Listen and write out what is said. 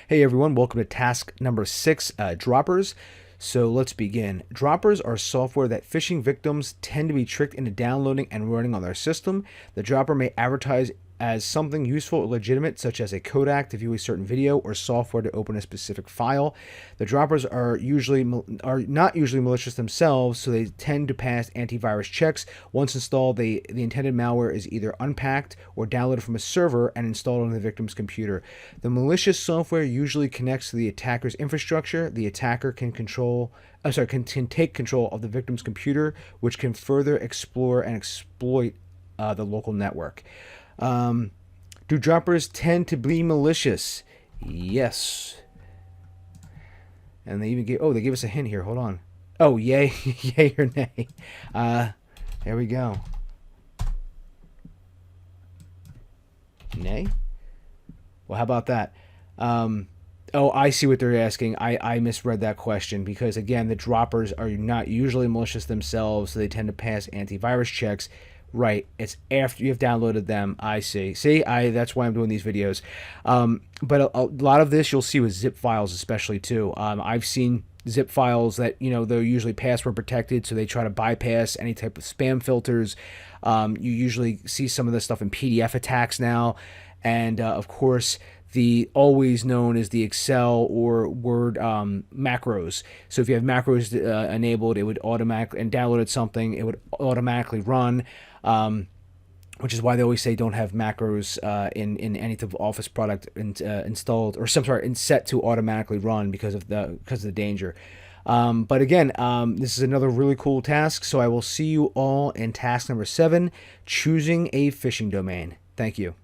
Hey everyone, welcome to task number 6, droppers. So let's begin. Droppers are software that phishing victims tend to be tricked into downloading and running on their system. The dropper may advertise as something useful or legitimate, such as a codec to view a certain video or software to open a specific file. The droppers are not usually malicious themselves, so they tend to pass antivirus checks. Once installed, the intended malware is either unpacked or downloaded from a server and installed on the victim's computer. The malicious software usually connects to the attacker's infrastructure. The attacker can take control of the victim's computer, which can further explore and exploit the local network. Do droppers tend to be malicious? Yes. And they even give us a hint here. Hold on. Oh, yay, yay or nay. There we go. Nay? Well, how about that? Oh, I see what they're asking. I misread that question because, again, the droppers are not usually malicious themselves, so they tend to pass antivirus checks. Right, it's after you've downloaded them. I see. That's why I'm doing these videos. But a lot of this you'll see with zip files especially too. I've seen zip files that, they're usually password protected, so they try to bypass any type of spam filters. You usually see some of this stuff in PDF attacks now. And, of course, the always known as the Excel or Word macros. So if you have macros enabled, it would automatically, and downloaded something, it would automatically run, which is why they always say don't have macros in any type of Office product installed, or set to automatically run because of the danger. But again, this is another really cool task, so I will see you all in task number 7, choosing a phishing domain. Thank you.